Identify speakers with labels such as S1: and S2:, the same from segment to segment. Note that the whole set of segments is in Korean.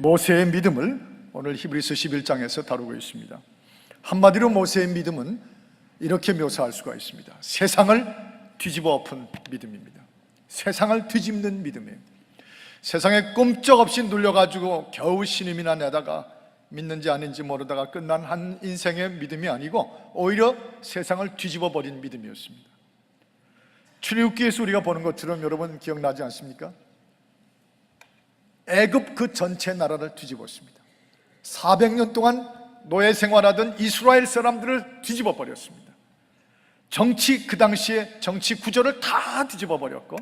S1: 모세의 믿음을 오늘 히브리서 11장에서 다루고 있습니다. 한마디로 모세의 믿음은 이렇게 묘사할 수가 있습니다. 세상을 뒤집어 엎은 믿음입니다. 세상을 뒤집는 믿음이에요. 세상에 꼼짝없이 눌려가지고 겨우 신임이나 내다가 믿는지 아닌지 모르다가 끝난 한 인생의 믿음이 아니고 오히려 세상을 뒤집어 버린 믿음이었습니다. 출애굽기에서 우리가 보는 것처럼 여러분 기억나지 않습니까? 애굽 그 전체 나라를 뒤집었습니다. 400년 동안 노예 생활하던 이스라엘 사람들을 뒤집어 버렸습니다. 정치, 그 당시에 정치 구조를 다 뒤집어 버렸고,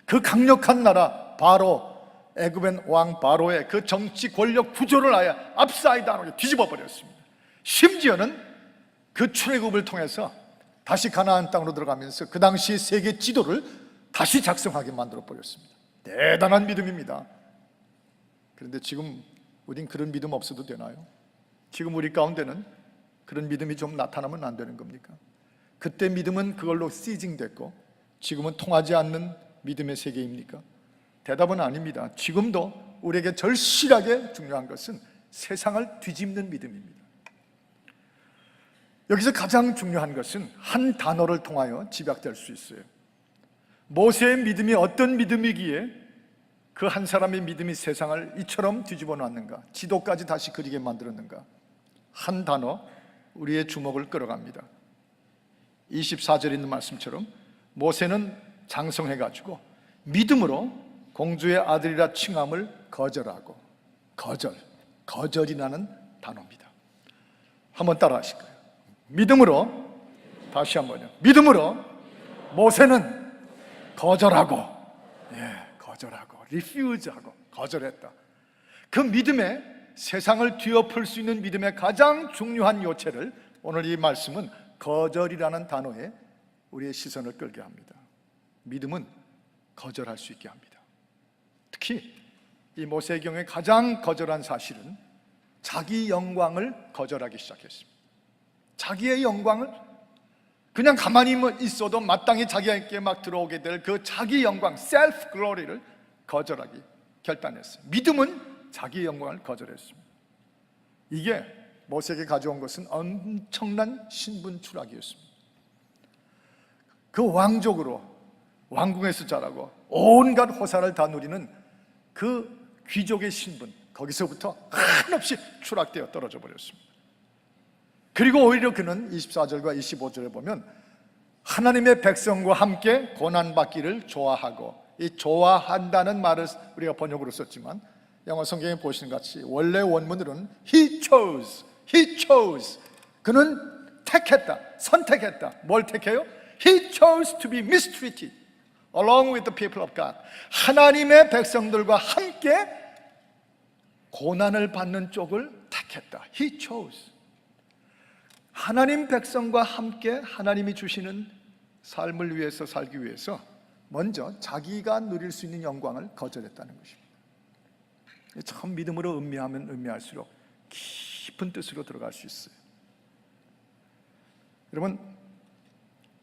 S1: 그 강력한 나라 바로, 애굽의 왕 바로의 그 정치 권력 구조를 아예 업사이드하게 뒤집어 버렸습니다. 심지어는 그 출애굽을 통해서 다시 가나안 땅으로 들어가면서 그 당시 세계 지도를 다시 작성하게 만들어 버렸습니다. 대단한 믿음입니다. 그런데 지금 우린 그런 믿음 없어도 되나요? 지금 우리 가운데는 그런 믿음이 좀 나타나면 안 되는 겁니까? 그때 믿음은 그걸로 시징됐고 지금은 통하지 않는 믿음의 세계입니까? 대답은 아닙니다. 지금도 우리에게 절실하게 중요한 것은 세상을 뒤집는 믿음입니다. 여기서 가장 중요한 것은 한 단어를 통하여 집약될 수 있어요. 모세의 믿음이 어떤 믿음이기에 그 한 사람의 믿음이 세상을 이처럼 뒤집어 놨는가, 지도까지 다시 그리게 만들었는가? 한 단어, 우리의 주목을 끌어갑니다. 24절에 있는 말씀처럼 모세는 장성해가지고 믿음으로 공주의 아들이라 칭함을 거절하고, 거절이라는 단어입니다. 한번 따라 하실까요? 믿음으로, 다시 한번요. 믿음으로 모세는 거절하고, 거절하고, refuse하고, 거절했다. 그 믿음의, 세상을 뒤엎을 수 있는 믿음의 가장 중요한 요체를 오늘 이 말씀은 거절이라는 단어에 우리의 시선을 끌게 합니다. 믿음은 거절할 수 있게 합니다. 특히 이 모세의 경우에 가장 거절한 사실은 자기 영광을 거절하기 시작했습니다. 자기의 영광을, 그냥 가만히 있어도 마땅히 자기에게 막 들어오게 될 그 자기 영광, 셀프 글로리를 거절하기 결단했어요. 믿음은 자기 영광을 거절했습니다. 이게 모세에게 가져온 것은 엄청난 신분 추락이었습니다. 그 왕족으로, 왕궁에서 자라고 온갖 호사를 다 누리는 그 귀족의 신분, 거기서부터 한없이 추락되어 떨어져 버렸습니다. 그리고 오히려 그는 24절과 25절에 보면 하나님의 백성과 함께 고난받기를 좋아하고, 이 좋아한다는 말을 우리가 번역으로 썼지만 영어 성경에 보시는 같이 원래 원문으로는 He chose, 그는 택했다, 선택했다. 뭘 택해요? He chose to be mistreated along with the people of God. 하나님의 백성들과 함께 고난을 받는 쪽을 택했다. He chose. 하나님 백성과 함께 하나님이 주시는 삶을 위해서 살기 위해서 먼저 자기가 누릴 수 있는 영광을 거절했다는 것입니다. 참 믿음으로 음미하면 음미할수록 깊은 뜻으로 들어갈 수 있어요. 여러분,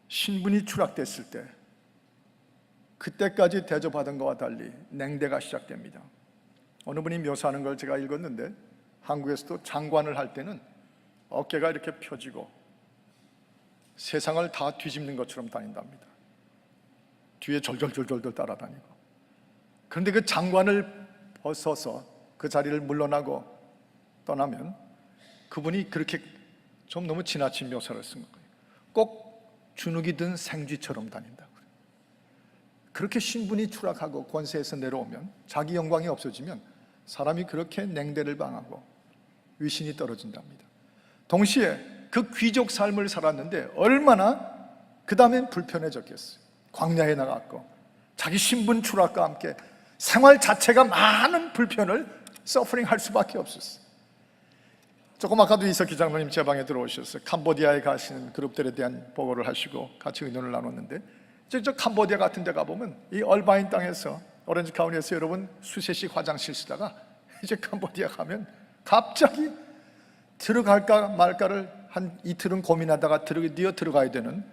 S1: 신분이 추락됐을 때 그때까지 대접하던 것과 달리 냉대가 시작됩니다. 어느 분이 묘사하는 걸 제가 읽었는데, 한국에서도 장관을 할 때는 어깨가 이렇게 펴지고 세상을 다 뒤집는 것처럼 다닌답니다. 뒤에 절절절절 따라다니고. 그런데 그 장관을 벗어서 그 자리를 물러나고 떠나면 그분이 그렇게 좀 너무 지나친 묘사를 쓴 거예요. 꼭 주눅이 든 생쥐처럼 다닌다고. 그렇게 신분이 추락하고 권세에서 내려오면, 자기 영광이 없어지면 사람이 그렇게 냉대를 당하고 위신이 떨어진답니다. 동시에 그 귀족 삶을 살았는데 얼마나 그 다음엔 불편해졌겠어요. 광야에 나갔고 자기 신분 추락과 함께 생활 자체가 많은 불편을 서퍼링할 수밖에 없었어요. 조금 아까도 이석기 장로님 제 방에 들어오셔서 캄보디아에 가시는 그룹들에 대한 보고를 하시고 같이 의논을 나눴는데, 저 캄보디아 같은 데 가보면 이 얼바인 땅에서, 오렌지 카운티에서 여러분 수세식 화장실 쓰다가 이제 캄보디아 가면 갑자기 들어갈까 말까를 한 이틀은 고민하다가 드디어 들어가야 되는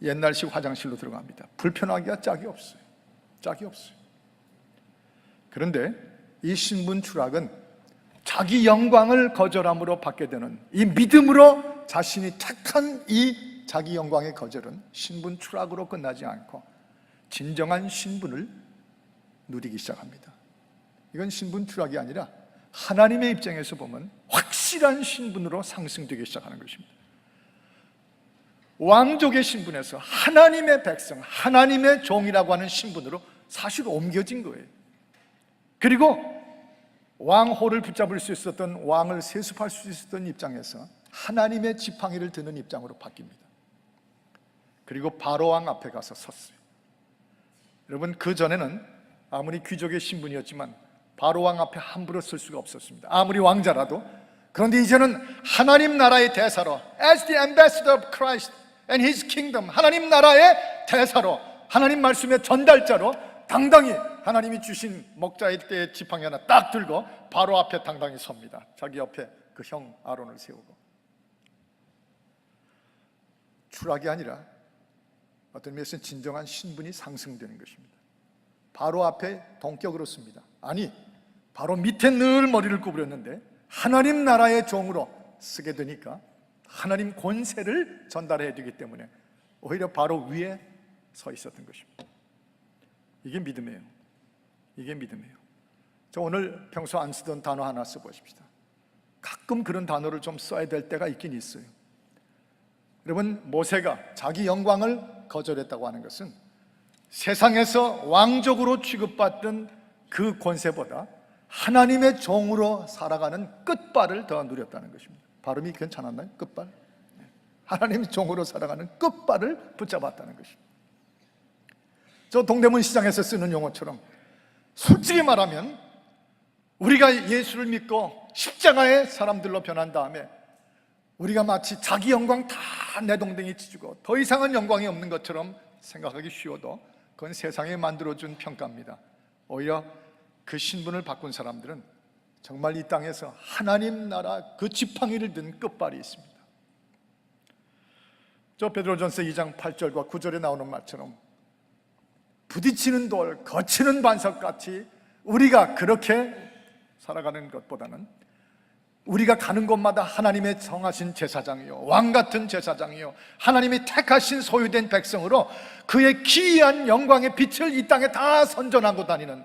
S1: 옛날식 화장실로 들어갑니다. 불편하기가 짝이 없어요. 그런데 이 신분 추락은 자기 영광을 거절함으로 받게 되는 이 믿음으로 자신이 택한 이 자기 영광의 거절은 신분 추락으로 끝나지 않고 진정한 신분을 누리기 시작합니다. 이건 신분 추락이 아니라 하나님의 입장에서 보면 확실한 신분으로 상승되기 시작하는 것입니다. 왕족의 신분에서 하나님의 백성, 하나님의 종이라고 하는 신분으로 사실 옮겨진 거예요. 그리고 왕호를 붙잡을 수 있었던, 왕을 세습할 수 있었던 입장에서 하나님의 지팡이를 드는 입장으로 바뀝니다. 그리고 바로 왕 앞에 가서 섰어요. 여러분, 그 전에는 아무리 귀족의 신분이었지만 바로 왕 앞에 함부로 설 수가 없었습니다. 아무리 왕자라도. 그런데 이제는 하나님 나라의 대사로, as the ambassador of Christ and His kingdom, 하나님 나라의 대사로, 하나님 말씀의 전달자로 당당히 하나님이 주신 목자의 때의 지팡이 하나 딱 들고 바로 앞에 당당히 섭니다. 자기 옆에 그 형 아론을 세우고. 추락이 아니라 어떤 면에서는 진정한 신분이 상승되는 것입니다. 바로 앞에 동격으로 씁니다. 아니, 바로 밑에 늘 머리를 구부렸는데 하나님 나라의 종으로 쓰게 되니까 하나님 권세를 전달해야 되기 때문에 오히려 바로 위에 서 있었던 것입니다. 이게 믿음이에요. 이게 믿음이에요. 저 오늘 평소 안 쓰던 단어 하나 써보십시다. 가끔 그런 단어를 좀 써야 될 때가 있긴 있어요. 여러분, 모세가 자기 영광을 거절했다고 하는 것은 세상에서 왕족으로 취급받던 그 권세보다 하나님의 종으로 살아가는 끝발을 더 누렸다는 것입니다. 발음이 괜찮았나요? 끝발? 하나님의 종으로 살아가는 끝발을 붙잡았다는 것입니다. 저 동대문 시장에서 쓰는 용어처럼 솔직히 말하면 우리가 예수를 믿고 십자가의 사람들로 변한 다음에 우리가 마치 자기 영광 다 내동댕이 치주고 더 이상은 영광이 없는 것처럼 생각하기 쉬워도 그건 세상에 만들어준 평가입니다. 오히려 그 신분을 바꾼 사람들은 정말 이 땅에서 하나님 나라 그 지팡이를 든 끝발이 있습니다. 저 베드로전서 2장 8절과 9절에 나오는 말처럼 부딪히는 돌, 거치는 반석같이 우리가 그렇게 살아가는 것보다는 우리가 가는 곳마다 하나님의 정하신 제사장이요, 왕같은 제사장이요, 하나님이 택하신 소유된 백성으로 그의 기이한 영광의 빛을 이 땅에 다 선전하고 다니는,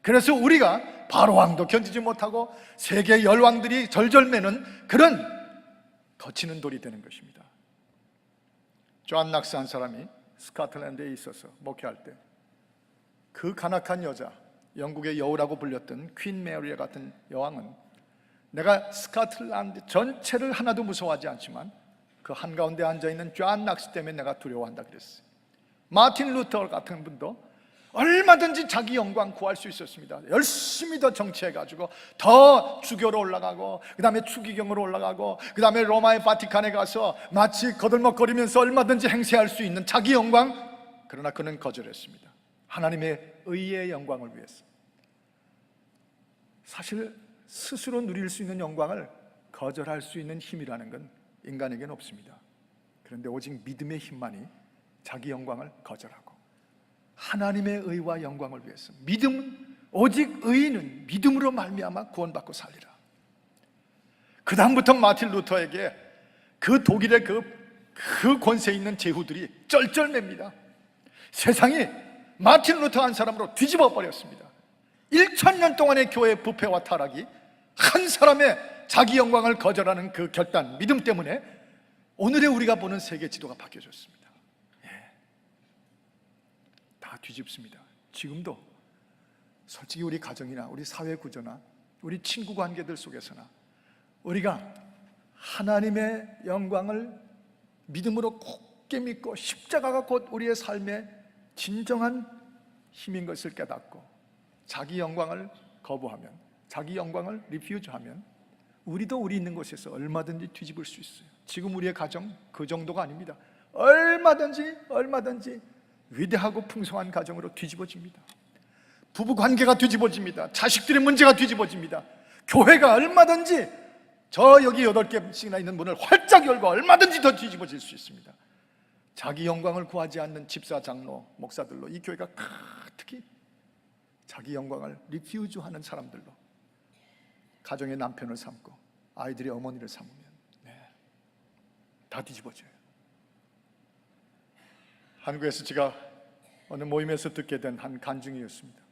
S1: 그래서 우리가 바로 왕도 견디지 못하고 세계 열왕들이 절절매는 그런 거치는 돌이 되는 것입니다. 존 낙스 한 사람이 스코틀랜드에 있어서 목회할 때 그 간악한 여자, 영국의 여우라고 불렸던 퀸 메리와 같은 여왕은 내가 스코틀랜드 전체를 하나도 무서워하지 않지만 그 한가운데 앉아있는 존 낙스 때문에 내가 두려워한다 그랬어요. 마틴 루터 같은 분도 얼마든지 자기 영광 구할 수 있었습니다. 열심히 더 정치해가지고 더 주교로 올라가고 그 다음에 추기경으로 올라가고 그 다음에 로마의 바티칸에 가서 마치 거들먹거리면서 얼마든지 행세할 수 있는 자기 영광. 그러나 그는 거절했습니다. 하나님의 의의 영광을 위해서. 사실 스스로 누릴 수 있는 영광을 거절할 수 있는 힘이라는 건 인간에게는 없습니다. 그런데 오직 믿음의 힘만이 자기 영광을 거절하고 하나님의 의와 영광을 위해서, 믿음은 오직 의인은 믿음으로 말미암아 구원받고 살리라. 그 다음부터 마틴 루터에게 그 독일의 그 권세 있는 제후들이 쩔쩔맵니다. 세상이 마틴 루터 한 사람으로 뒤집어 버렸습니다. 1000년 동안의 교회의 부패와 타락이 한 사람의 자기 영광을 거절하는 그 결단, 믿음 때문에 오늘의 우리가 보는 세계 지도가 바뀌어졌습니다. 다 뒤집습니다. 지금도 솔직히 우리 가정이나 우리 사회 구조나 우리 친구 관계들 속에서나 우리가 하나님의 영광을 믿음으로 굳게 믿고 십자가가 곧 우리의 삶의 진정한 힘인 것을 깨닫고 자기 영광을 거부하면, 자기 영광을 리퓨즈하면 우리도 우리 있는 곳에서 얼마든지 뒤집을 수 있어요. 지금 우리의 가정 그 정도가 아닙니다. 얼마든지 위대하고 풍성한 가정으로 뒤집어집니다. 부부 관계가 뒤집어집니다. 자식들의 문제가 뒤집어집니다. 교회가 얼마든지 저 여기 8개씩이나 있는 문을 활짝 열고 얼마든지 더 뒤집어질 수 있습니다. 자기 영광을 구하지 않는 집사, 장로, 목사들로, 이 교회가 특히 자기 영광을 리퓨즈하는 사람들로 가정의 남편을 삼고 아이들의 어머니를 삼으면 다 뒤집어져요. 한국에서 제가 어느 모임에서 듣게 된 한 간증이었습니다.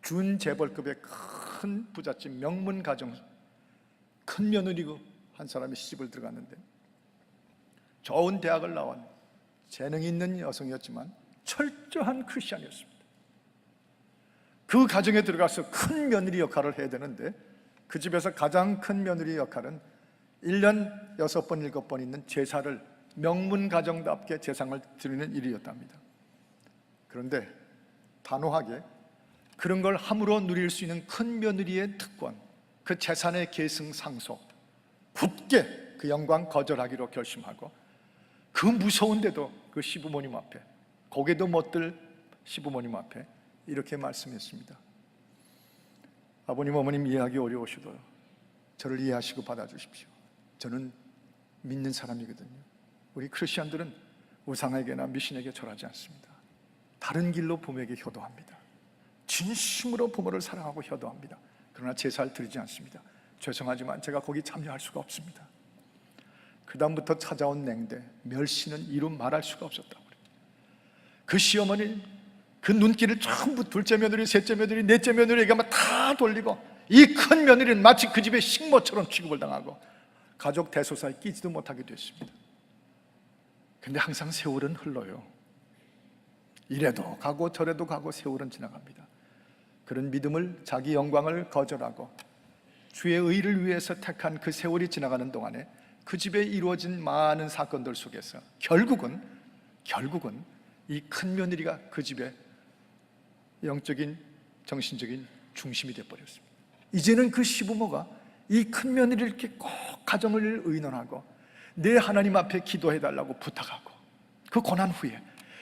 S1: 준재벌급의 큰 부잣집 명문 가정, 큰 며느리고 한 사람이 시집을 들어갔는데 좋은 대학을 나온 재능이 있는 여성이었지만 철저한 크리스찬이었습니다. 그 가정에 들어가서 큰 며느리 역할을 해야 되는데 그 집에서 가장 큰 며느리 역할은 1년 6번, 7번 있는 제사를 명문 가정답게 제상을 드리는 일이었답니다. 그런데 단호하게 그런 걸 함부로 누릴 수 있는 큰 며느리의 특권, 그 재산의 계승 상속, 굳게 그 영광 거절하기로 결심하고 그 무서운데도 그 시부모님 앞에, 고개도 못 들 시부모님 앞에 이렇게 말씀했습니다. 아버님 어머님 이해하기 어려우셔도 저를 이해하시고 받아주십시오. 저는 믿는 사람이거든요. 우리 크리스천들은 우상에게나 미신에게 절하지 않습니다. 다른 길로 부모에게 효도합니다. 진심으로 부모를 사랑하고 효도합니다. 그러나 제사를 드리지 않습니다. 죄송하지만 제가 거기 참여할 수가 없습니다. 그 다음부터 찾아온 냉대, 멸시는 이루 말할 수가 없었다고 그래요. 그 시어머니 그 눈길을 전부 둘째 며느리, 셋째 며느리, 넷째 며느리에게만 다 돌리고 이 큰 며느리는 마치 그 집의 식모처럼 취급을 당하고 가족 대소사에 끼지도 못하게 됐습니다. 근데 항상 세월은 흘러요. 이래도 가고 저래도 가고 세월은 지나갑니다. 그런 믿음을, 자기 영광을 거절하고 주의 의를 위해서 택한 그 세월이 지나가는 동안에 그 집에 이루어진 많은 사건들 속에서 결국은 이 큰 며느리가 그 집의 영적인, 정신적인 중심이 되어버렸습니다. 이제는 그 시부모가 이 큰 며느리를 이렇게 꼭 가정을 의논하고 내 하나님 앞에 기도해달라고 부탁하고 그 고난 후에,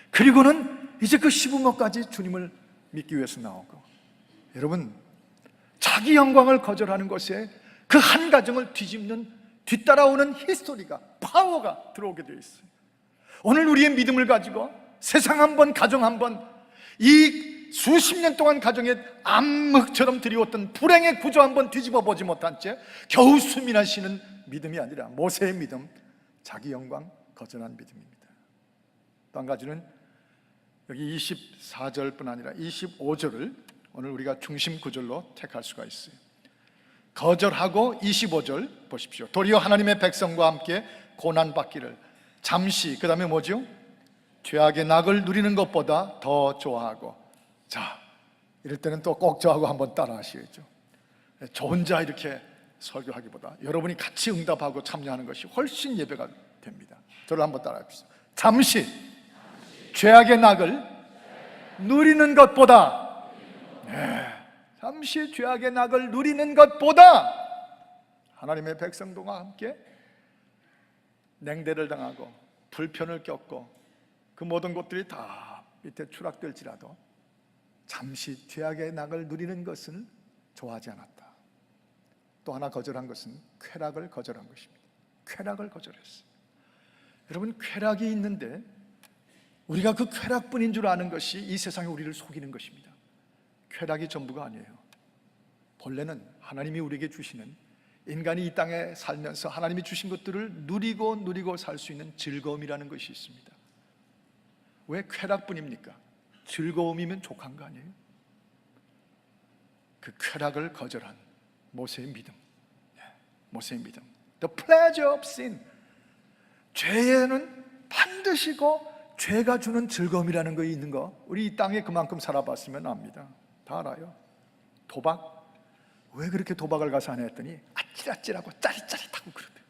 S1: 그리고는 이제 그 시부모까지 주님을 믿기 위해서 나오고, 여러분, 자기 영광을 거절하는 것에 그 한 가정을 뒤집는, 뒤따라오는 히스토리가, 파워가 들어오게 되어 있어요. 오늘 우리의 믿음을 가지고 세상 한 번, 가정 한 번, 이 수십 년 동안 가정에 암흑처럼 드리웠던 불행의 구조 한 번 뒤집어 보지 못한 채 겨우 수민하시는 믿음이 아니라 모세의 믿음, 자기 영광 거절한 믿음입니다. 또 한 가지는 여기 24절뿐 아니라 25절을 오늘 우리가 중심 구절로 택할 수가 있어요. 거절하고 25절 보십시오. 도리어 하나님의 백성과 함께 고난받기를 잠시, 그 다음에 뭐죠? 죄악의 낙을 누리는 것보다 더 좋아하고. 자, 이럴 때는 또 꼭 저하고 한번 따라 하시겠죠. 저 혼자 이렇게 설교하기보다 여러분이 같이 응답하고 참여하는 것이 훨씬 예배가 됩니다. 저를 한번 따라 합시다. 잠시 죄악의 낙을 누리는 것보다, 잠시 죄악의 낙을 누리는 것보다 하나님의 백성들과 함께 냉대를 당하고 불편을 겪고 그 모든 것들이 다 밑에 추락될지라도 잠시 죄악의 낙을 누리는 것은 좋아하지 않았다. 또 하나 거절한 것은 쾌락을 거절한 것입니다. 쾌락을 거절했어요. 여러분, 쾌락이 있는데 우리가 그 쾌락뿐인 줄 아는 것이 이 세상에 우리를 속이는 것입니다. 쾌락이 전부가 아니에요. 본래는 하나님이 우리에게 주시는, 인간이 이 땅에 살면서 하나님이 주신 것들을 누리고 살 수 있는 즐거움이라는 것이 있습니다. 왜 쾌락뿐입니까? 즐거움이면 족한 거 아니에요? 그 쾌락을 거절한 모세의 믿음, 모세의 믿음. The pleasure of sin. 죄에는 반드시고 죄가 주는 즐거움이라는 거 있는 거, 우리 이 땅에 그만큼 살아봤으면 압니다. 다 알아요. 도박, 왜 그렇게 도박을 가서 하냐 했더니 아찔아찔하고 짜릿짜릿하고 그러대요.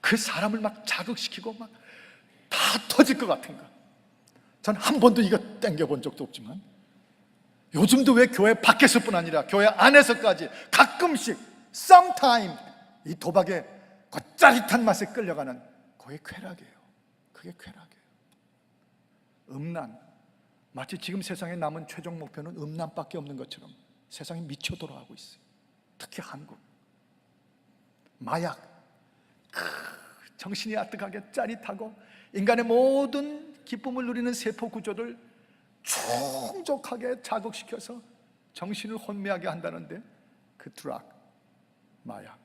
S1: 그 사람을 막 자극시키고 막 다 터질 것 같은 거. 전 한 번도 이거 땡겨본 적도 없지만 요즘도 왜 교회 밖에서뿐 아니라 교회 안에서까지 가끔씩 sometime 이 도박의 그 짜릿한 맛에 끌려가는 그게 쾌락이에요. 그게 쾌락이에요. 음란, 마치 지금 세상에 남은 최종 목표는 음란밖에 없는 것처럼 세상이 미쳐 돌아가고 있어요. 특히 한국. 마약, 정신이 아득하게 짜릿하고 인간의 모든 기쁨을 누리는 세포 구조를 충족하게 자극시켜서 정신을 혼미하게 한다는데, 그 드락, 마약,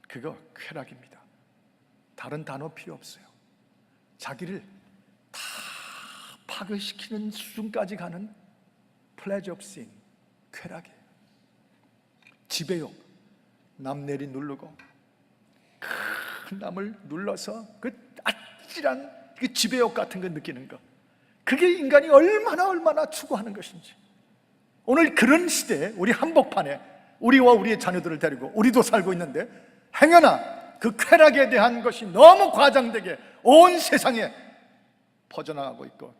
S1: 그거 쾌락입니다. 다른 단어 필요 없어요. 자기를 다 파괴시키는 수준까지 가는 pleasure of sin, 쾌락이에요. 지배욕, 남 내리 누르고 큰 남을 눌러서 그 아찔한 그 지배욕 같은 거 느끼는 거, 그게 인간이 얼마나 추구하는 것인지. 오늘 그런 시대에 우리 한복판에 우리와 우리의 자녀들을 데리고 우리도 살고 있는데, 행여나 그 쾌락에 대한 것이 너무 과장되게 온 세상에 퍼져나가고 있고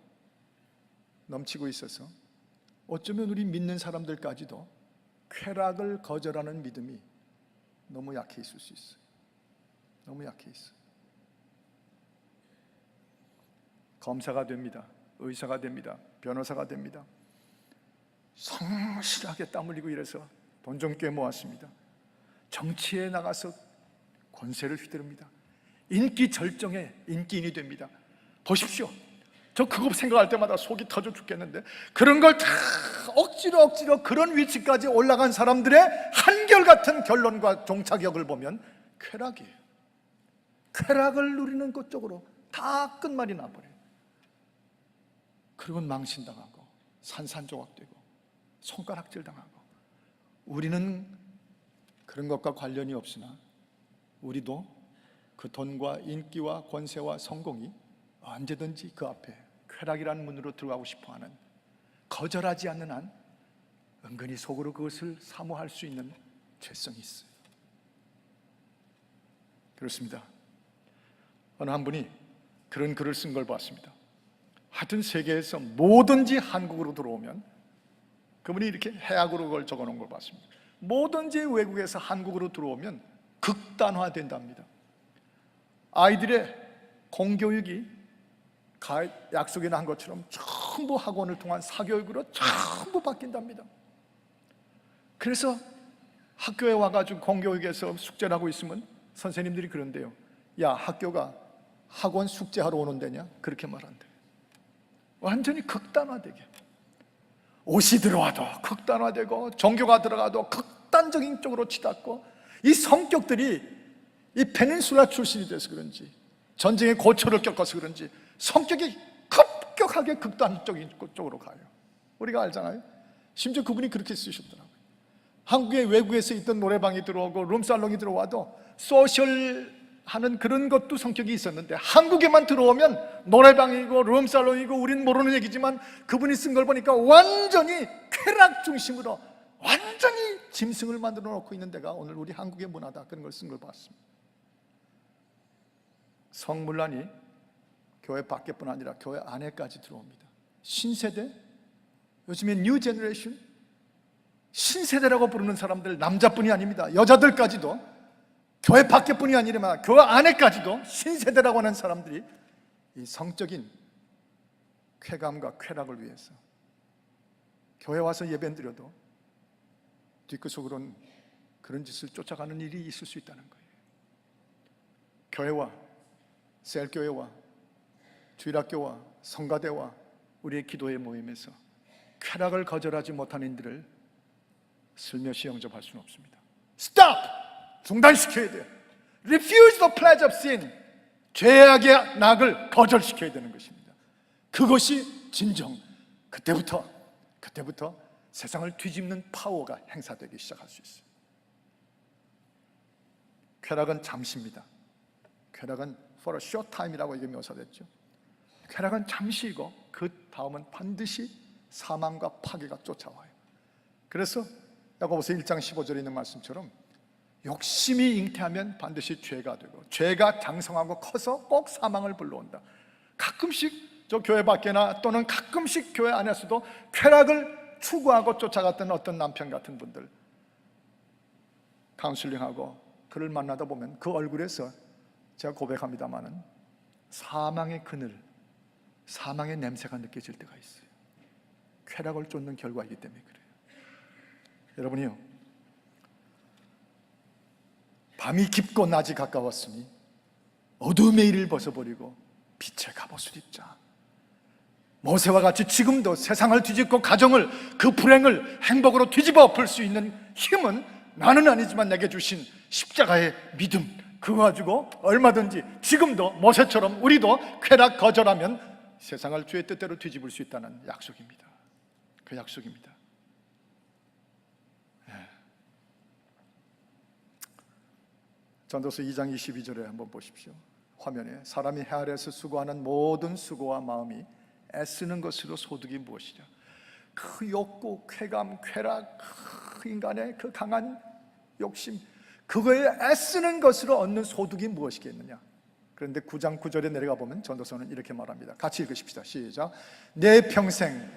S1: 넘치고 있어서 어쩌면 우리 믿는 사람들까지도 쾌락을 거절하는 믿음이 너무 약해 있을 수 있어요. 너무 약해 있어요. 검사가 됩니다. 의사가 됩니다. 변호사가 됩니다. 성실하게 땀 흘리고 일해서 돈 좀 꽤 모았습니다. 정치에 나가서 권세를 휘두릅니다. 인기 절정에 인기인이 됩니다. 보십시오. 저 그거 생각할 때마다 속이 터져 죽겠는데, 그런 걸 다 억지로 그런 위치까지 올라간 사람들의 한결같은 결론과 종착역을 보면 쾌락이에요. 쾌락을 누리는 것 쪽으로 다 끝말이 나버려요. 그리고 망신당하고 산산조각되고 손가락질 당하고. 우리는 그런 것과 관련이 없으나 우리도 그 돈과 인기와 권세와 성공이 언제든지 그 앞에 쾌락이라는 문으로 들어가고 싶어하는, 거절하지 않는 한 은근히 속으로 그것을 사모할 수 있는 죄성이 있어요. 그렇습니다. 어느 한 분이 그런 글을 쓴 걸 봤습니다. 하여튼 세계에서 뭐든지 한국으로 들어오면, 그분이 이렇게 해악으로 그걸 적어놓은 걸 봤습니다. 뭐든지 외국에서 한국으로 들어오면 극단화된답니다. 아이들의 공교육이 약속이나 한 것처럼 전부 학원을 통한 사교육으로 전부 바뀐답니다. 그래서 학교에 와가지고 공교육에서 숙제를 하고 있으면 선생님들이 그런데요, 야, 학교가 학원 숙제하러 오는 데냐? 그렇게 말한대요. 완전히 극단화되게. 옷이 들어와도 극단화되고, 종교가 들어가도 극단적인 쪽으로 치닫고, 이 성격들이 이 페닌슐라 출신이 돼서 그런지, 전쟁의 고초를 겪어서 그런지 성격이 급격하게 극단적인 쪽으로 가요. 우리가 알잖아요. 심지어 그분이 그렇게 쓰셨더라고요. 한국의 외국에서 있던 노래방이 들어오고 룸살롱이 들어와도 소셜하는 그런 것도 성격이 있었는데, 한국에만 들어오면 노래방이고 룸살롱이고 우린 모르는 얘기지만 그분이 쓴 걸 보니까 완전히 쾌락 중심으로 완전히 짐승을 만들어 놓고 있는 데가 오늘 우리 한국의 문화다, 그런 걸 쓴 걸 봤습니다. 성문란이 교회 밖에뿐 아니라 교회 안에까지 들어옵니다. 신세대, 요즘에 뉴 제너레이션, 신세대라고 부르는 사람들 남자뿐이 아닙니다. 여자들까지도, 교회 밖에뿐이 아니라 교회 안에까지도 신세대라고 하는 사람들이 이 성적인 쾌감과 쾌락을 위해서 교회 와서 예배드려도 뒷구석으로는 그런 짓을 쫓아가는 일이 있을 수 있다는 거예요. 교회와 셀교회와 주일학교와 성가대와 우리의 기도의 모임에서 쾌락을 거절하지 못하는 이들을 슬며시 영접할 수는 없습니다. Stop! 중단시켜야 돼요. Refuse the pleasure of sin. 죄악의 낙을 거절시켜야 되는 것입니다. 그것이 진정, 그때부터 세상을 뒤집는 파워가 행사되기 시작할 수 있어요. 쾌락은 잠시입니다. 쾌락은 for a short time이라고 이게 묘사됐죠. 쾌락은 잠시이고 그 다음은 반드시 사망과 파괴가 쫓아와요. 그래서 야고보서 1장 15절에 있는 말씀처럼 욕심이 잉태하면 반드시 죄가 되고, 죄가 장성하고 커서 꼭 사망을 불러온다. 가끔씩 저 교회 밖에나 또는 가끔씩 교회 안에서도 쾌락을 추구하고 쫓아갔던 어떤 남편 같은 분들 카운슬링하고 그를 만나다 보면 그 얼굴에서 제가 고백합니다마는 사망의 그늘, 사망의 냄새가 느껴질 때가 있어요. 쾌락을 쫓는 결과이기 때문에 그래요. 여러분이요, 밤이 깊고 낮이 가까웠으니 어둠의 일을 벗어버리고 빛의 갑옷을 입자. 모세와 같이 지금도 세상을 뒤집고 가정을, 그 불행을 행복으로 뒤집어 엎을 수 있는 힘은 나는 아니지만 내게 주신 십자가의 믿음, 그거 가지고 얼마든지 지금도 모세처럼 우리도 쾌락 거절하면 세상을 주의 뜻대로 뒤집을 수 있다는 약속입니다. 그 약속입니다. 전도서 2장 22절에 한번 보십시오. 화면에 사람이 해 아래에서 수고하는 모든 수고와 마음이 애쓰는 것으로 소득이 무엇이냐. 그 욕구, 쾌감, 쾌락, 그 인간의 그 강한 욕심, 그거에 애쓰는 것으로 얻는 소득이 무엇이겠느냐. 그런데 9장 9절에 내려가 보면 전도서는 이렇게 말합니다. 같이 읽으십시다. 시작. 내 평생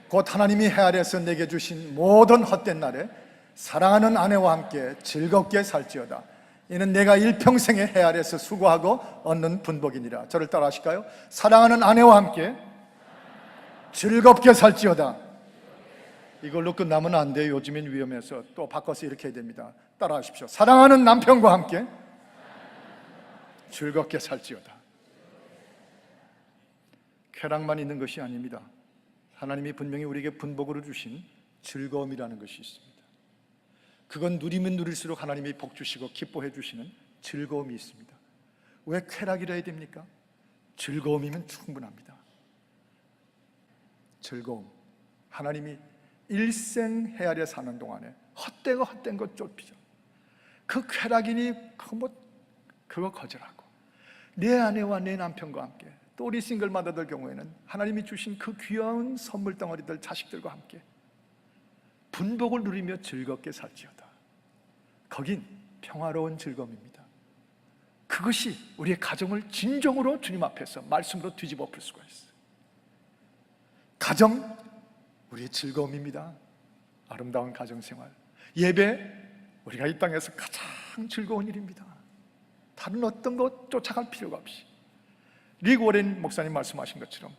S1: 곧 하나님이 해 아래에서 내게 주신 모든 헛된 날에 사랑하는 아내와 함께 즐겁게 살지어다. 이는 내가 일평생에 해 아래에서 수고하고 얻는 분복이니라. 저를 따라 하실까요? 사랑하는 아내와 함께 즐겁게 살지어다. 이걸로 끝나면 안 돼요. 요즘엔 위험해서 또 바꿔서 이렇게 해야 됩니다. 따라 하십시오. 사랑하는 남편과 함께 즐겁게 살지어다. 쾌락만 있는 것이 아닙니다. 하나님이 분명히 우리에게 분복으로 주신 즐거움이라는 것이 있습니다. 그건 누리면 누릴수록 하나님이 복 주시고 기뻐해 주시는 즐거움이 있습니다. 왜 쾌락이라 해야 됩니까? 즐거움이면 충분합니다. 즐거움. 하나님이 일생 해 아래 사는 동안에 헛된 것 쫓기죠. 그 쾌락이니 그거 거절하고 내 아내와 내 남편과 함께, 또 우리 싱글마다들 경우에는 하나님이 주신 그 귀여운 선물 덩어리들 자식들과 함께 분복을 누리며 즐겁게 살지어다. 거긴 평화로운 즐거움입니다. 그것이 우리의 가정을 진정으로 주님 앞에서 말씀으로 뒤집어 엎을 수가 있어요. 가정, 우리의 즐거움입니다. 아름다운 가정생활, 예배, 우리가 이 땅에서 가장 즐거운 일입니다. 다른 어떤 것 쫓아갈 필요가 없이 리그 워렌 목사님 말씀하신 것처럼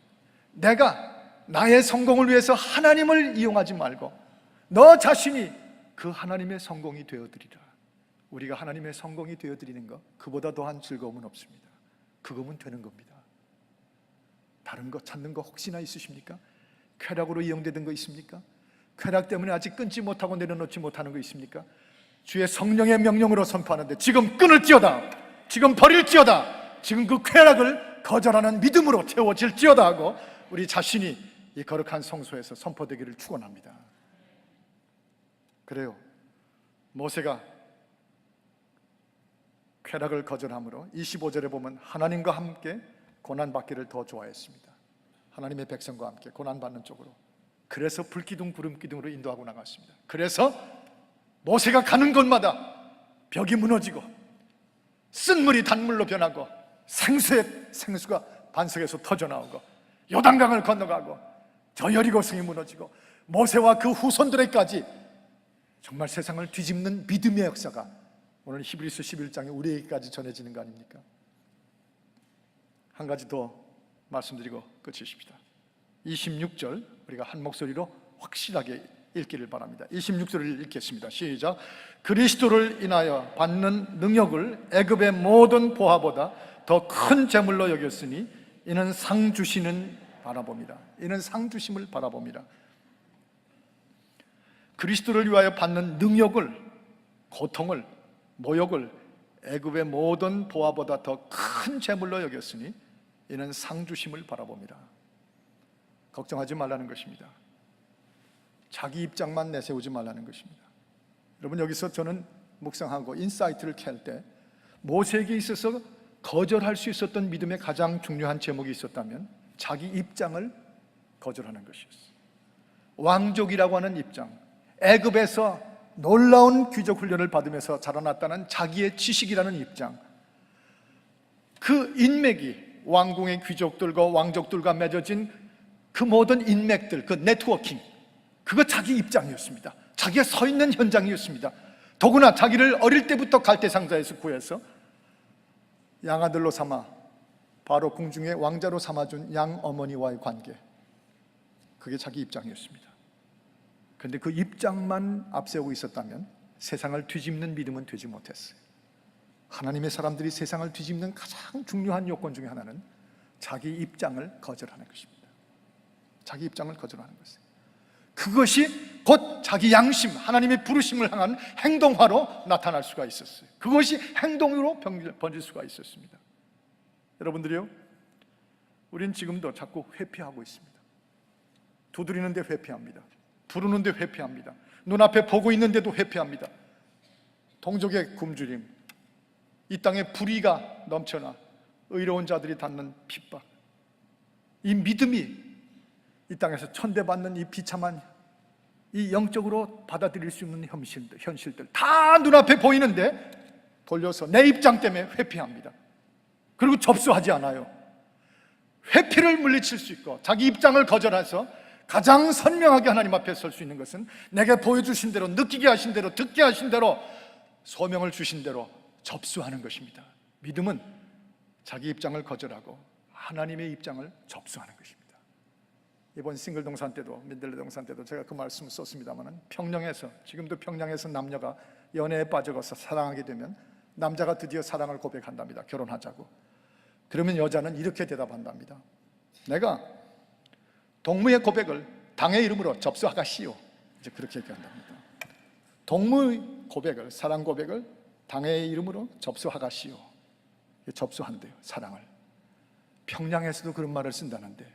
S1: 내가 나의 성공을 위해서 하나님을 이용하지 말고 너 자신이 그 하나님의 성공이 되어드리라. 우리가 하나님의 성공이 되어드리는 것, 그보다 더한 즐거움은 없습니다. 그거면 되는 겁니다. 다른 거 찾는 거 혹시나 있으십니까? 쾌락으로 이용되던 거 있습니까? 쾌락 때문에 아직 끊지 못하고 내려놓지 못하는 거 있습니까? 주의 성령의 명령으로 선포하는데 지금 끊을지어다, 지금 버릴지어다, 지금 그 쾌락을 거절하는 믿음으로 채워질지어다 하고 우리 자신이 이 거룩한 성소에서 선포되기를 축원합니다. 그래요. 모세가 쾌락을 거절함으로 25절에 보면 하나님과 함께 고난받기를 더 좋아했습니다. 하나님의 백성과 함께 고난받는 쪽으로. 그래서 불기둥 구름기둥으로 인도하고 나갔습니다. 그래서 모세가 가는 곳마다 벽이 무너지고 쓴물이 단물로 변하고 생수가 반석에서 터져나오고 요단강을 건너가고 저 여리고성이 무너지고 모세와 그 후손들에까지 정말 세상을 뒤집는 믿음의 역사가 오늘 히브리서 11장에 우리에게까지 전해지는 거 아닙니까? 한 가지 더 말씀드리고 끝이십시다. 26절 우리가 한 목소리로 확실하게 읽기를 바랍니다. 26절을 읽겠습니다. 시작. 그리스도를 인하여 받는 능력을 애굽의 모든 보화보다 더 큰 재물로 여겼으니 이는 상 주시는 바라봅니다. 이는 상 주심을 바라봅니다. 그리스도를 위하여 받는 능력을, 고통을, 모욕을 애굽의 모든 보화보다 더 큰 재물로 여겼으니 이는 상 주심을 바라봅니다. 걱정하지 말라는 것입니다. 자기 입장만 내세우지 말라는 것입니다. 여러분, 여기서 저는 묵상하고 인사이트를 캘 때 모세에게 있어서 거절할 수 있었던 믿음의 가장 중요한 제목이 있었다면 자기 입장을 거절하는 것이었어요. 왕족이라고 하는 입장, 애굽에서 놀라운 귀족 훈련을 받으면서 자라났다는 자기의 지식이라는 입장, 그 인맥이 왕궁의 귀족들과 왕족들과 맺어진 그 모든 인맥들, 그 네트워킹, 그거 자기 입장이었습니다. 자기가 서 있는 현장이었습니다. 더구나 자기를 어릴 때부터 갈대상자에서 구해서 양아들로 삼아 바로 궁중의 왕자로 삼아준 양 어머니와의 관계, 그게 자기 입장이었습니다. 그런데 그 입장만 앞세우고 있었다면 세상을 뒤집는 믿음은 되지 못했어요. 하나님의 사람들이 세상을 뒤집는 가장 중요한 요건 중에 하나는 자기 입장을 거절하는 것입니다. 자기 입장을 거절하는 것이에요. 그것이 곧 자기 양심, 하나님의 부르심을 향한 행동화로 나타날 수가 있었어요. 그것이 행동으로 번질 수가 있었습니다. 여러분들이요, 우린 지금도 자꾸 회피하고 있습니다. 두드리는데 회피합니다. 부르는데 회피합니다. 눈앞에 보고 있는데도 회피합니다. 동족의 굶주림, 이 땅에 불의가 넘쳐나 의로운 자들이 받는 핍박, 이 믿음이 이 땅에서 천대받는 이 비참한, 이 영적으로 받아들일 수 있는 현실들 다 눈앞에 보이는데 돌려서 내 입장 때문에 회피합니다. 그리고 접수하지 않아요. 회피를 물리칠 수 있고 자기 입장을 거절해서 가장 선명하게 하나님 앞에 설 수 있는 것은 내게 보여주신 대로, 느끼게 하신 대로, 듣게 하신 대로, 소명을 주신 대로 접수하는 것입니다. 믿음은 자기 입장을 거절하고 하나님의 입장을 접수하는 것입니다. 이번 싱글 동산 때도, 민들레 동산 때도 제가 그 말씀을 썼습니다만, 평양에서, 지금도 평양에서 남녀가 연애에 빠져서 사랑하게 되면 남자가 드디어 사랑을 고백한답니다. 결혼하자고. 그러면 여자는 이렇게 대답한답니다. 내가 동무의 고백을 당의 이름으로 접수하가시오. 이제 그렇게 얘기한답니다. 동무의 고백을, 사랑 고백을 당의 이름으로 접수하가시오. 접수한대요, 사랑을. 평양에서도 그런 말을 쓴다는데,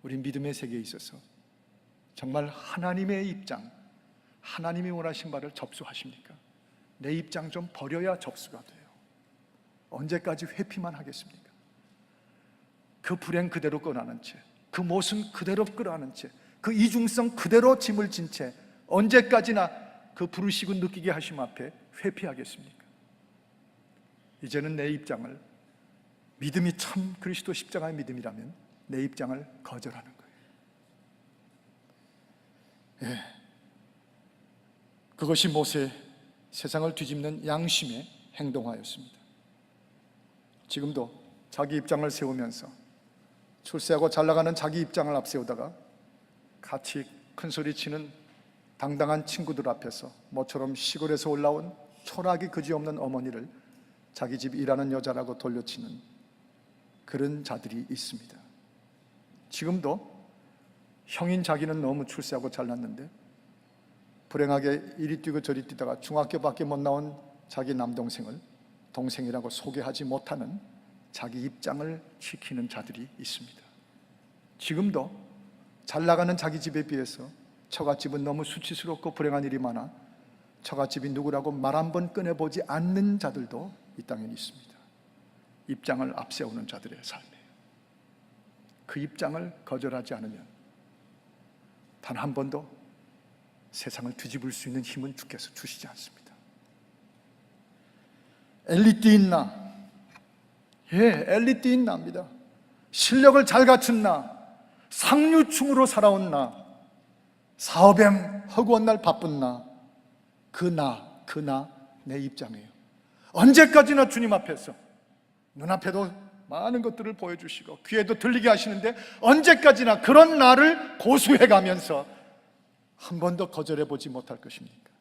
S1: 우리 믿음의 세계에 있어서 정말 하나님의 입장, 하나님이 원하신 바를 접수하십니까? 내 입장 좀 버려야 접수가 돼요. 언제까지 회피만 하겠습니까? 그 불행 그대로 끌어안은 채, 그 모순 그대로 끌어안은 채, 그 이중성 그대로 짐을 진 채 언제까지나 그 부르시고 느끼게 하심 앞에 회피하겠습니까? 이제는 내 입장을, 믿음이 참 그리스도 십자가의 믿음이라면 내 입장을 거절하는 거예요. 예. 그것이 모세의 세상을 뒤집는 양심의 행동하였습니다. 지금도 자기 입장을 세우면서 출세하고 잘나가는 자기 입장을 앞세우다가 같이 큰소리치는 당당한 친구들 앞에서 모처럼 시골에서 올라온 초락이 그지없는 어머니를 자기 집 일하는 여자라고 돌려치는 그런 자들이 있습니다. 지금도 형인 자기는 너무 출세하고 잘났는데 불행하게 이리 뛰고 저리 뛰다가 중학교밖에 못 나온 자기 남동생을 동생이라고 소개하지 못하는 자기 입장을 지키는 자들이 있습니다. 지금도 잘 나가는 자기 집에 비해서 처갓집은 너무 수치스럽고 불행한 일이 많아 처갓집이 누구라고 말 한 번 꺼내보지 않는 자들도 이 땅에 있습니다. 입장을 앞세우는 자들의 삶이에요. 그 입장을 거절하지 않으면 단 한 번도 세상을 뒤집을 수 있는 힘은 주께서 주시지 않습니다. 엘리트 있나? 예, 엘리트 있나입니다. 실력을 잘 갖춘 나, 상류층으로 살아온 나, 사업에 허구한 날 바쁜 나, 그 나 내 입장이에요. 언제까지나 주님 앞에서 눈앞에도 많은 것들을 보여주시고 귀에도 들리게 하시는데 언제까지나 그런 나를 고수해가면서 한 번도 거절해보지 못할 것입니까?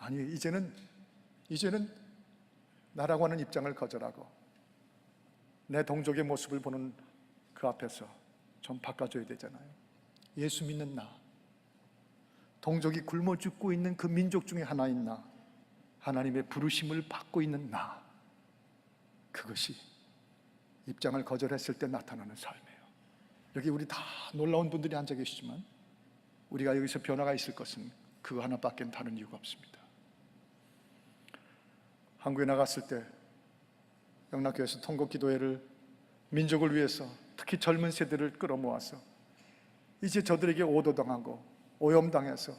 S1: 아니, 이제는 나라고 하는 입장을 거절하고 내 동족의 모습을 보는 그 앞에서 좀 바꿔줘야 되잖아요. 예수 믿는 나, 동족이 굶어 죽고 있는 그 민족 중에 하나인 나, 하나님의 부르심을 받고 있는 나, 그것이 입장을 거절했을 때 나타나는 삶이에요. 여기 우리 다 놀라운 분들이 앉아 계시지만 우리가 여기서 변화가 있을 것은 그거 하나밖에 다른 이유가 없습니다. 한국에 나갔을 때 영락교회에서 통곡기도회를 민족을 위해서 특히 젊은 세대를 끌어모아서 이제 저들에게 오도당하고 오염당해서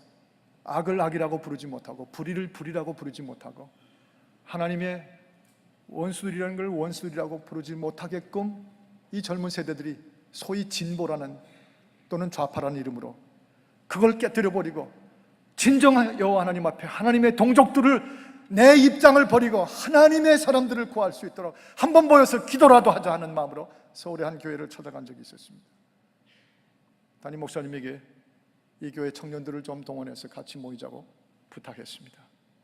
S1: 악을 악이라고 부르지 못하고 불의를 불의라고 부르지 못하고 하나님의 원수들이라는 걸 원수들이라고 부르지 못하게끔 이 젊은 세대들이 소위 진보라는 또는 좌파라는 이름으로 그걸 깨뜨려버리고 진정한 여호와 하나님 앞에 하나님의 동족들을 내 입장을 버리고 하나님의 사람들을 구할 수 있도록 한번 모여서 기도라도 하자 하는 마음으로 서울의 한 교회를 찾아간 적이 있었습니다. 담임 목사님에게 이 교회 청년들을 좀 동원해서 같이 모이자고 부탁했습니다.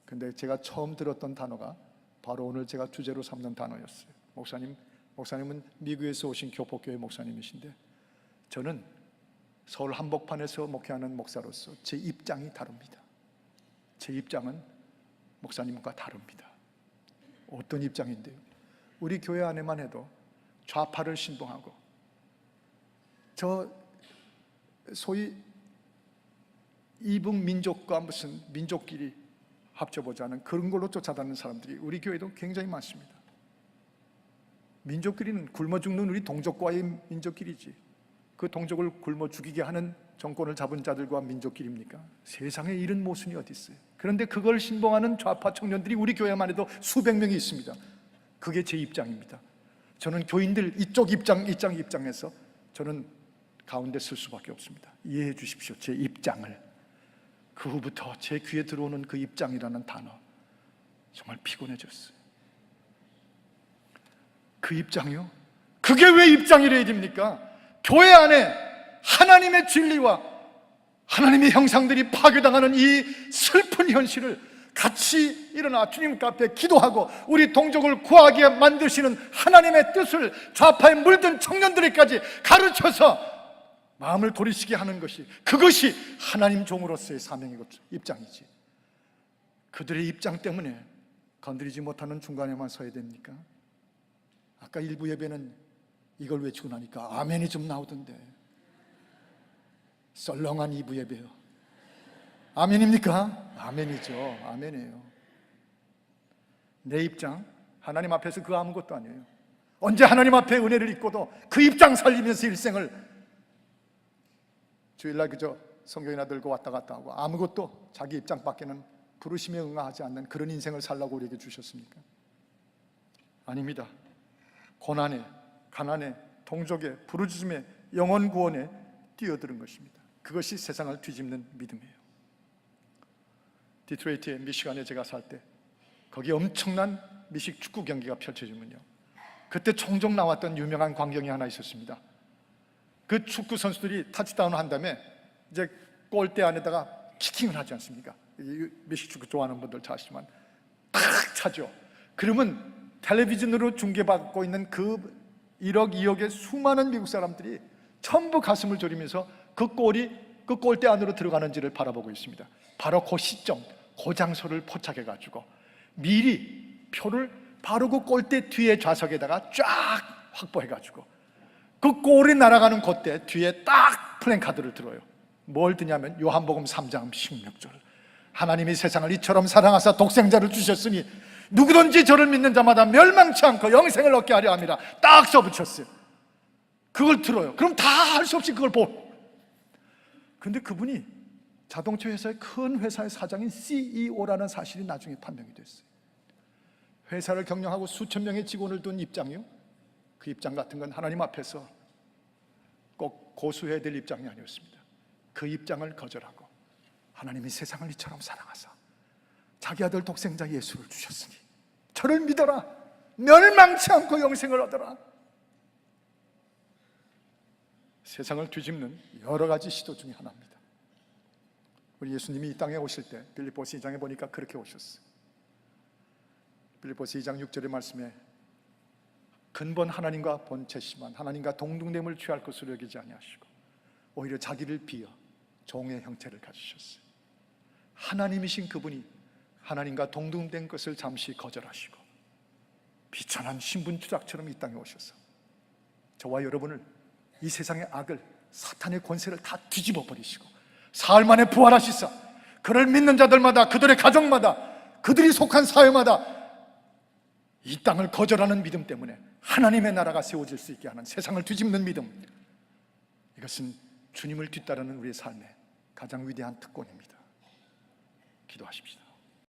S1: 근데 제가 처음 들었던 단어가 바로 오늘 제가 주제로 삼는 단어였어요. 목사님은 미국에서 오신 교포교회 목사님이신데 저는 서울 한복판에서 목회하는 목사로서 제 입장이 다릅니다. 제 입장은 목사님과 다릅니다. 어떤 입장인데요? 우리 교회 안에만 해도 좌파를 신봉하고 저 소위 이북 민족과 무슨 민족끼리 합쳐보자는 그런 걸로 쫓아다니는 사람들이 우리 교회도 굉장히 많습니다. 민족끼리는 굶어 죽는 우리 동족과의 민족끼리지, 그 동족을 굶어 죽이게 하는 정권을 잡은 자들과 민족끼리입니까? 세상에 이런 모순이 어디 있어요? 그런데 그걸 신봉하는 좌파 청년들이 우리 교회만 해도 수백 명이 있습니다. 그게 제 입장입니다. 저는 교인들 이쪽 입장에서 저는 가운데 쓸 수밖에 없습니다. 이해해 주십시오, 제 입장을. 그 후부터 제 귀에 들어오는 그 입장이라는 단어 정말 피곤해졌어요. 그 입장이요? 그게 왜 입장이래야 됩니까? 교회 안에 하나님의 진리와 하나님의 형상들이 파괴당하는 이 슬픈 현실을 같이 일어나 주님 앞에 기도하고 우리 동족을 구하게 만드시는 하나님의 뜻을 좌파에 물든 청년들에게까지 가르쳐서 마음을 돌이키게 하는 것이, 그것이 하나님 종으로서의 사명이고 입장이지. 그들의 입장 때문에 건드리지 못하는 중간에만 서야 됩니까? 아까 일부 예배는 이걸 외치고 나니까 아멘이 좀 나오던데, 썰렁한 2부 예배요. 아멘입니까? 아멘이죠. 아멘이에요. 내 입장, 하나님 앞에서 그 아무것도 아니에요. 언제 하나님 앞에 은혜를 입고도 그 입장 살리면서 일생을 주일날 그저 성경이나 들고 왔다 갔다 하고 아무것도 자기 입장밖에는 부르심에 응하지 않는 그런 인생을 살라고 우리에게 주셨습니까? 아닙니다. 고난에, 가난에, 동족에, 부르짖음에, 영혼 구원에 뛰어드는 것입니다. 그것이 세상을 뒤집는 믿음이에요. 디트로이트의 미시간에 제가 살 때 거기 엄청난 미식 축구 경기가 펼쳐지면요, 그때 종종 나왔던 유명한 광경이 하나 있었습니다. 그 축구 선수들이 터치다운을 한 다음에 이제 골대 안에다가 키킹을 하지 않습니까? 미식 축구 좋아하는 분들 잘 아시지만 탁 차죠. 그러면 텔레비전으로 중계받고 있는 그 1억, 2억의 수많은 미국 사람들이 전부 가슴을 졸이면서 그 골이 그 골대 안으로 들어가는지를 바라보고 있습니다. 바로 그 시점, 그 장소를 포착해가지고 미리 표를 바로 그 골대 뒤에 좌석에다가 쫙 확보해가지고 그 골이 날아가는 그때 뒤에 딱 플랜카드를 들어요. 뭘 드냐면 요한복음 3장 16절, 하나님이 세상을 이처럼 사랑하사 독생자를 주셨으니 누구든지 저를 믿는 자마다 멸망치 않고 영생을 얻게 하려 함이라 딱 써붙였어요. 그걸 들어요. 그럼 다 할 수 없이 그걸 그런데 그분이 자동차 회사의 큰 회사의 사장인 CEO라는 사실이 나중에 판명이 됐어요. 회사를 경영하고 수천 명의 직원을 둔 입장이요, 그 입장 같은 건 하나님 앞에서 꼭 고수해야 될 입장이 아니었습니다. 그 입장을 거절하고 하나님이 세상을 이처럼 사랑하사 자기 아들 독생자 예수를 주셨으니 저를 믿어라, 멸망치 않고 영생을 얻어라. 세상을 뒤집는 여러 가지 시도 중에 하나입니다. 우리 예수님이 이 땅에 오실 때 빌립보서 2장에 보니까 그렇게 오셨어요. 빌립보서 2장 6절의 말씀에 근본 하나님과 본체시만 하나님과 동등됨을 취할 것으로 여기지 아니하시고 오히려 자기를 비어 종의 형체를 가지셨어요. 하나님이신 그분이 하나님과 동등된 것을 잠시 거절하시고 비천한 신분투작처럼 이 땅에 오셔서 저와 여러분을, 이 세상의 악을, 사탄의 권세를 다 뒤집어 버리시고 사흘 만에 부활하시사 그를 믿는 자들마다, 그들의 가정마다, 그들이 속한 사회마다 이 땅을 거절하는 믿음 때문에 하나님의 나라가 세워질 수 있게 하는 세상을 뒤집는 믿음, 이것은 주님을 뒤따르는 우리의 삶의 가장 위대한 특권입니다. 기도하십시다.